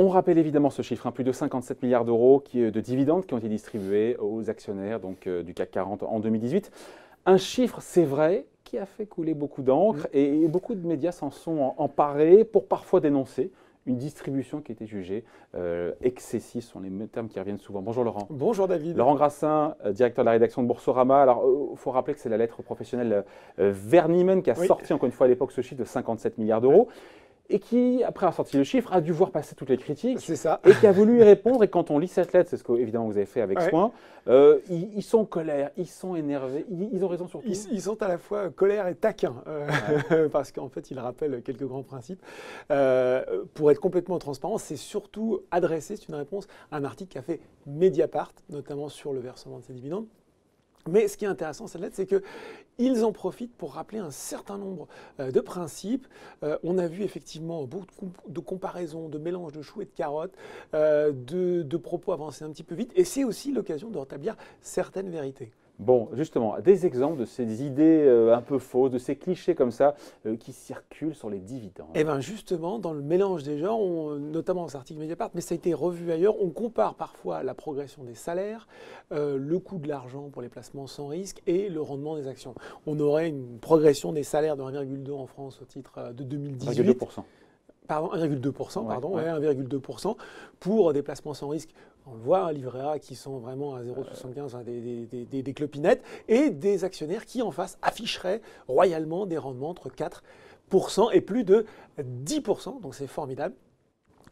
On rappelle évidemment ce chiffre, plus de 57 milliards d'euros de dividendes qui ont été distribués aux actionnaires du CAC 40 en 2018. Un chiffre, c'est vrai, qui a fait couler beaucoup d'encre et beaucoup de médias s'en sont emparés pour parfois dénoncer une distribution qui était jugée excessive, ce sont les termes qui reviennent souvent. Bonjour Laurent. Bonjour David. Laurent Grassin, directeur de la rédaction de Boursorama. Alors, il faut rappeler que c'est la lettre professionnelle Vernimen qui a sorti encore une fois à l'époque ce chiffre de 57 milliards d'euros. Et qui, après avoir sorti le chiffre, a dû voir passer toutes les critiques. C'est ça. Et qui a voulu y répondre. Et quand on lit cette lettre, c'est ce que évidemment vous avez fait avec soin, ils sont en colère, ils sont énervés, ils ont raison sur tout. Ils sont à la fois colère et taquins, parce qu'en fait, ils rappellent quelques grands principes. Pour être complètement transparent, c'est surtout adressé, c'est une réponse à un article qu'a fait Mediapart, notamment sur le versement de ces dividendes. Mais ce qui est intéressant, cette lettre, c'est qu'ils en profitent pour rappeler un certain nombre de principes. On a vu effectivement beaucoup de comparaisons, de mélanges de choux et de carottes, de propos avancés un petit peu vite. Et c'est aussi l'occasion de rétablir certaines vérités. Bon, justement, des exemples de ces idées un peu fausses, de ces clichés comme ça qui circulent sur les dividendes. Eh bien justement, dans le mélange des genres, notamment dans cet article Mediapart, mais ça a été revu ailleurs, on compare parfois la progression des salaires, le coût de l'argent pour les placements sans risque et le rendement des actions. On aurait une progression des salaires de 1,2 en France au titre de 2018. 1,2%. Pardon, 1,2%, pardon, 1,2% pour des placements sans risque. On le voit, livret A qui sont vraiment à 0,75, des clopinettes, et des actionnaires qui, en face, afficheraient royalement des rendements entre 4% et plus de 10%. Donc c'est formidable.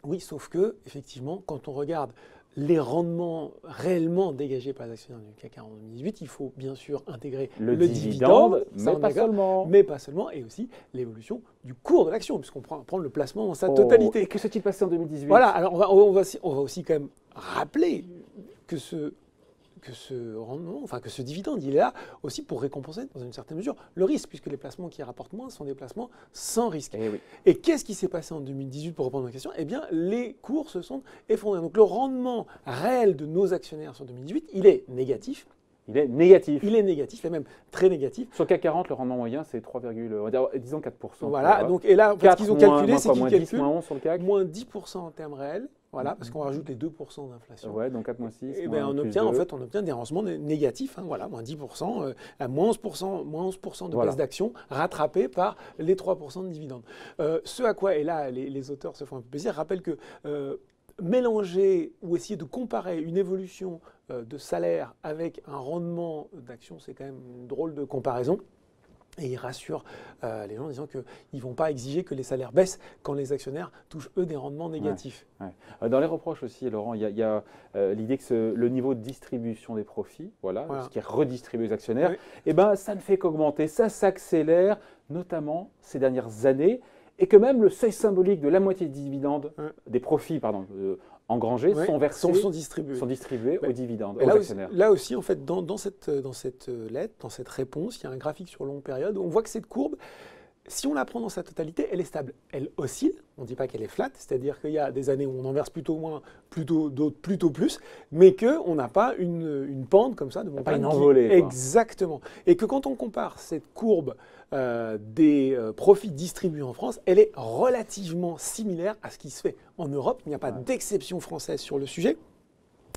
Oui, sauf que, effectivement, quand on regarde les rendements réellement dégagés par les actionnaires du CAC 40 en 2018, il faut bien sûr intégrer le dividende, mais pas seulement. Mais pas seulement, et aussi l'évolution du cours de l'action, puisqu'on prend le placement dans sa totalité. Et que s'est-il passé en 2018 ? Voilà, alors on va aussi quand même rappeler que ce rendement, enfin que ce dividende, il est là aussi pour récompenser dans une certaine mesure le risque, puisque les placements qui rapportent moins sont des placements sans risque. Et qu'est-ce qui s'est passé en 2018 pour répondre à la question ? Eh bien, les cours se sont effondrés. Donc le rendement réel de nos actionnaires sur 2018, il est négatif. Il est négatif. Il est négatif, et même très négatif. Sur le CAC 40, le rendement moyen, c'est disons 4%. Voilà, donc, et là, en fait, ce qu'ils ont calculé, c'est qu'ils calculent moins 10, sur le CAC. moins 10% en termes réels, voilà, parce qu'on rajoute les 2% d'inflation. Ouais, donc 4 moins 6. Et bien on obtient des rendements négatifs, voilà, moins 10%, à moins 11% de baisse d'action, rattrapés par les 3% de dividendes. Ce à quoi, et là, les auteurs se font un peu plaisir, rappellent que mélanger ou essayer de comparer une évolution de salaire avec un rendement d'action, c'est quand même une drôle de comparaison. Et ils rassurent les gens en disant qu'ils ne vont pas exiger que les salaires baissent quand les actionnaires touchent, eux, des rendements négatifs. Dans les reproches aussi, Laurent, il y a l'idée que le niveau de distribution des profits, ce qui est redistribué aux actionnaires, eh ben, ça ne fait qu'augmenter, ça s'accélère, notamment ces dernières années, et que même le seuil symbolique de la moitié des dividendes, des profits, engrangés, sont distribués aux dividendes, aux actionnaires. Là aussi, en fait, dans cette lettre, dans cette réponse, il y a un graphique sur longue période où on voit que cette courbe, si on la prend dans sa totalité, elle est stable. Elle oscille, on ne dit pas qu'elle est flat, c'est-à-dire qu'il y a des années où on en verse plutôt moins, d'autres plutôt plus, mais qu'on n'a pas une pente comme ça de montagne. Pas une envolée. Exactement. Et que quand on compare cette courbe des profits distribués en France, elle est relativement similaire à ce qui se fait en Europe. Il n'y a pas d'exception française sur le sujet.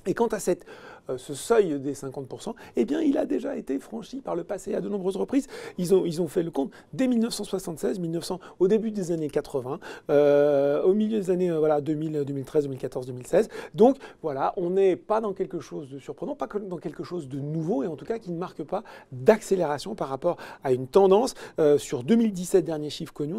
Et quant à ce seuil des 50%, eh bien, il a déjà été franchi par le passé à de nombreuses reprises. Ils ont fait le compte dès 1976, au début des années 80, au milieu des années 2000, 2013, 2014, 2016. Donc voilà, on n'est pas dans quelque chose de surprenant, pas dans quelque chose de nouveau, et en tout cas qui ne marque pas d'accélération par rapport à une tendance. Sur 2017, dernier chiffre connu,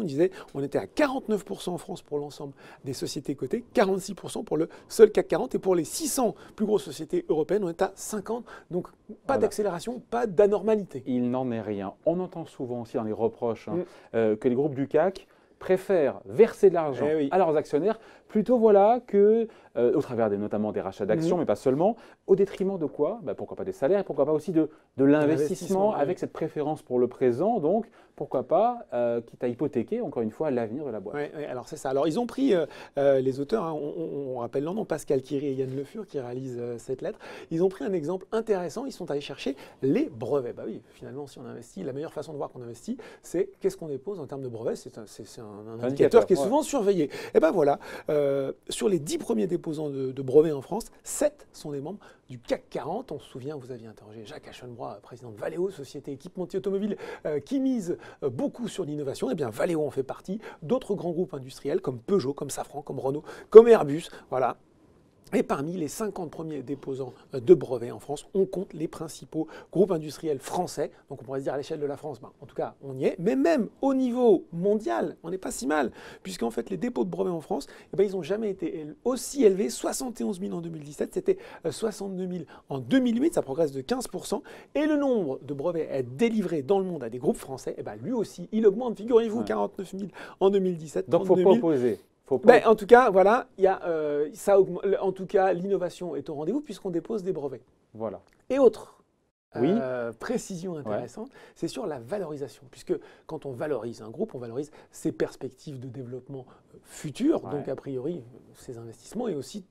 on était à 49% en France pour l'ensemble des sociétés cotées, 46% pour le seul CAC 40, et pour les 600 plus grosses sociétés européennes, on est à 50, donc pas d'accélération, pas d'anormalité. Il n'en est rien. On entend souvent aussi dans les reproches que les groupes du CAC préfèrent verser de l'argent à leurs actionnaires plutôt voilà que, au travers notamment des rachats d'actions, mais pas seulement, au détriment de quoi? Pourquoi pas des salaires, et pourquoi pas aussi de l'investissement avec cette préférence pour le présent, donc pourquoi pas, quitte à hypothéquer encore une fois l'avenir de la boîte. Oui, alors c'est ça. Alors ils ont pris, les auteurs, hein, on rappelle leur nom, Pascal Quiri et Yann Le Fur qui réalisent cette lettre, ils ont pris un exemple intéressant, ils sont allés chercher les brevets. Bah oui, finalement si on investit, la meilleure façon de voir qu'on investit, c'est qu'est-ce qu'on dépose en termes de brevets, c'est un indicateur qui est souvent surveillé. Et ben voilà, sur les 10 premiers déposants de brevets en France, 7 sont des membres du CAC 40. On se souvient, vous aviez interrogé Jacques Aschenbroich, président de Valeo, société équipementier automobile qui mise beaucoup sur l'innovation. Et bien Valeo en fait partie, d'autres grands groupes industriels comme Peugeot, comme Safran, comme Renault, comme Airbus, voilà. Et parmi les 50 premiers déposants de brevets en France, on compte les principaux groupes industriels français. Donc on pourrait se dire à l'échelle de la France, en tout cas on y est. Mais même au niveau mondial, on n'est pas si mal. Puisqu'en fait les dépôts de brevets en France, ils n'ont jamais été aussi élevés. 71 000 en 2017, c'était 62 000 en 2008, ça progresse de 15%. Et le nombre de brevets délivrés dans le monde à des groupes français, lui aussi, il augmente. Figurez-vous, 49 000 en 2017. Donc il ne faut pas opposer. En tout cas, voilà, ça augmente. En tout cas, l'innovation est au rendez-vous puisqu'on dépose des brevets. Voilà. Et autre précision intéressante, c'est sur la valorisation. Puisque quand on valorise un groupe, on valorise ses perspectives de développement futures, donc a priori ses investissements et aussi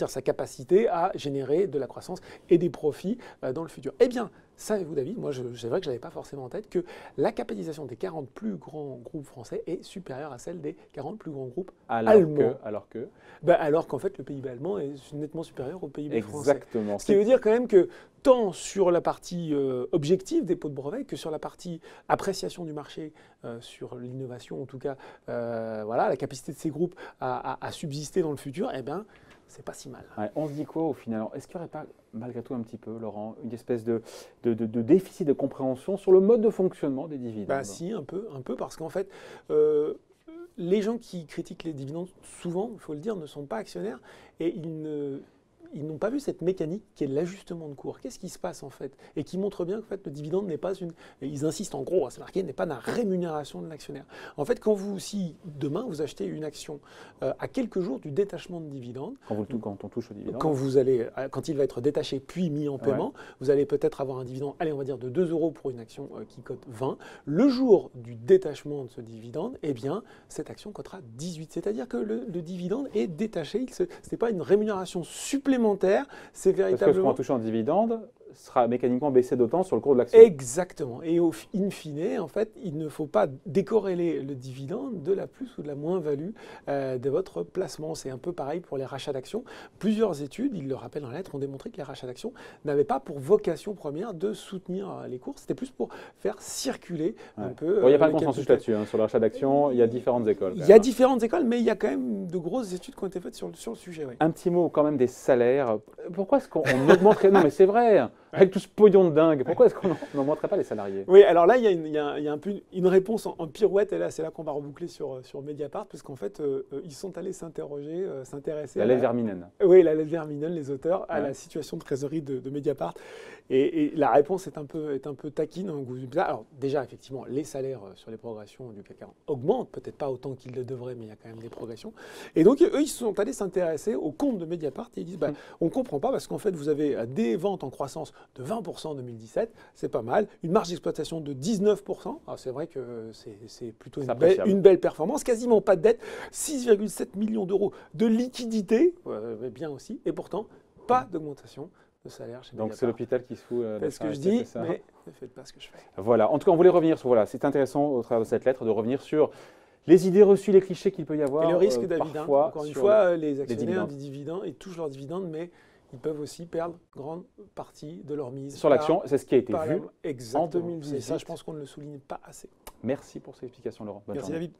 sa capacité à générer de la croissance et des profits dans le futur. Eh bien, savez-vous, David, moi c'est vrai que je n'avais pas forcément en tête que la capitalisation des 40 plus grands groupes français est supérieure à celle des 40 plus grands groupes allemands. Alors qu'en fait, le PIB allemand est nettement supérieur au PIB français. Exactement. Ce qui veut dire quand même que tant sur la partie objective des pots de brevet que sur la partie appréciation du marché, sur l'innovation en tout cas, la capacité de ces groupes à subsister dans le futur, c'est pas si mal. Ouais, on se dit quoi au final? Est-ce qu'il n'y aurait pas, malgré tout un petit peu, Laurent, une espèce de déficit de compréhension sur le mode de fonctionnement des dividendes? Si, un peu parce qu'en fait, les gens qui critiquent les dividendes, souvent, il faut le dire, ne sont pas actionnaires et ils n'ont pas vu cette mécanique qui est l'ajustement de cours. Qu'est-ce qui se passe en fait? Et qui montre bien que en fait, le dividende n'est pas ils insistent en gros, c'est marqué, n'est pas la rémunération de l'actionnaire. En fait, si demain vous achetez une action à quelques jours du détachement de dividende, quand on touche au dividende, quand il va être détaché puis mis en paiement, vous allez peut-être avoir un dividende, allez, on va dire de 2 € pour une action qui cote 20. Le jour du détachement de ce dividende, cette action cotera 18. C'est-à-dire que le dividende est détaché. Ce n'est pas une rémunération supplémentaire. C'est véritablement... Parce que ce qu'on touche en dividende sera mécaniquement baissé d'autant sur le cours de l'action. Exactement. Et in fine, en fait, il ne faut pas décorréler le dividende de la plus ou de la moins-value de votre placement. C'est un peu pareil pour les rachats d'actions. Plusieurs études, ils le rappellent en lettres, ont démontré que les rachats d'actions n'avaient pas pour vocation première de soutenir les cours. C'était plus pour faire circuler un peu... Il n'y a pas de consensus là-dessus. Sur le rachat d'actions, il y a différentes écoles. Il y a différentes écoles, mais il y a quand même de grosses études qui ont été faites sur le sujet. Oui. Un petit mot quand même des salaires. Pourquoi est-ce qu'on augmenterait... Non, mais c'est vrai. Avec tout ce pognon de dingue, pourquoi est-ce qu'on n'augmenterait pas les salariés? Oui, alors là, il y a un peu une réponse en pirouette, et là, c'est là qu'on va reboucler sur Mediapart, parce qu'en fait, ils sont allés s'intéresser... La lettre Verminen. Oui, la lettre Verminen, les auteurs, à la situation de trésorerie de Mediapart. Et la réponse est un peu taquine. Alors déjà, effectivement, les salaires sur les progressions du CAC 40 augmentent, peut-être pas autant qu'ils le devraient, mais il y a quand même des progressions. Et donc, eux, ils sont allés s'intéresser aux comptes de Mediapart, et ils disent, on ne comprend pas, parce qu'en fait, vous avez des ventes en croissance de 20% en 2017, c'est pas mal. Une marge d'exploitation de 19%, c'est vrai que c'est plutôt une belle performance. Quasiment pas de dette, 6,7 millions d'euros de liquidité, bien aussi, et pourtant, pas d'augmentation de salaire chez Mediapart. Donc c'est l'hôpital qui se fout de ce que je dis, mais ne faites pas ce que je fais. Voilà, en tout cas, on voulait revenir sur... c'est intéressant au travers de cette lettre de revenir sur les idées reçues, les clichés qu'il peut y avoir. Et le risque, David, encore une fois, les actionnaires des dividendes, ils touchent leurs dividendes, mais ils peuvent aussi perdre grande partie de leur mise. Sur l'action, c'est ce qui a été vu en 2018. Et ça, je pense qu'on ne le souligne pas assez. Merci pour ces explications, Laurent. Merci, David.